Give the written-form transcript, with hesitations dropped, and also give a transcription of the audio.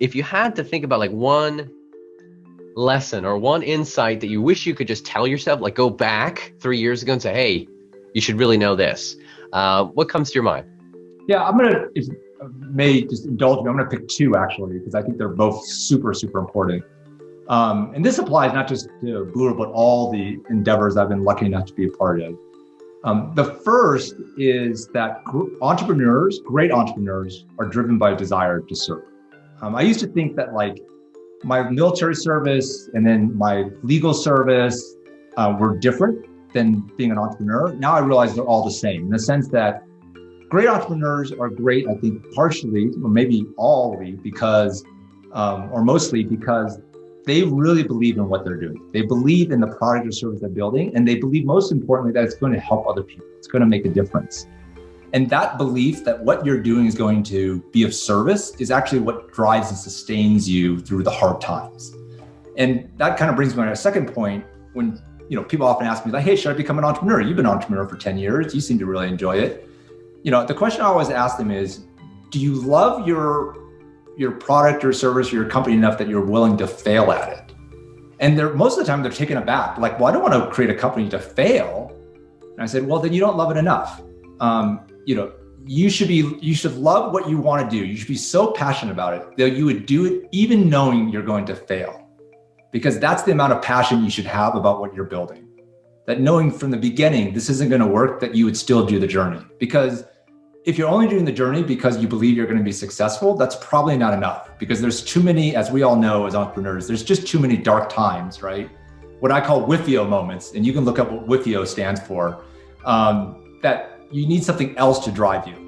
If you had to think about like one lesson or one insight that you wish you could just tell yourself, like go back 3 years ago and say, hey, you should really know this. What comes to your mind? Yeah, if you may just indulge me, I'm gonna pick two actually, because I think they're both super, super important. And this applies not just to Boodle, but all the endeavors I've been lucky enough to be a part of. The first is that great entrepreneurs are driven by a desire to serve. I used to think that like my military service and then my legal service were different than being an entrepreneur. Now I realize they're all the same in the sense that great entrepreneurs are great, I think, partially, or maybe allly because, or mostly because they really believe in what they're doing. They believe in the product or service they're building, and they believe most importantly that it's going to help other people. It's going to make a difference. And that belief that what you're doing is going to be of service is actually what drives and sustains you through the hard times. And that kind of brings me to a second point when people often ask me like, hey, should I become an entrepreneur? You've been an entrepreneur for 10 years. You seem to really enjoy it. The question I always ask them is, do you love your product or service or your company enough that you're willing to fail at it? And most of the time they're taken aback. Like, well, I don't want to create a company to fail. And I said, well, then you don't love it enough. You should love what you want to do. You should be so passionate about it that you would do it even knowing you're going to fail, because that's the amount of passion you should have about what you're building. That knowing from the beginning, this isn't going to work, that you would still do the journey. Because if you're only doing the journey because you believe you're going to be successful, that's probably not enough, because there's too many, as we all know as entrepreneurs, there's just too many dark times, right? What I call WIFIO moments, and you can look up what WIFIO stands for, that you need something else to drive you.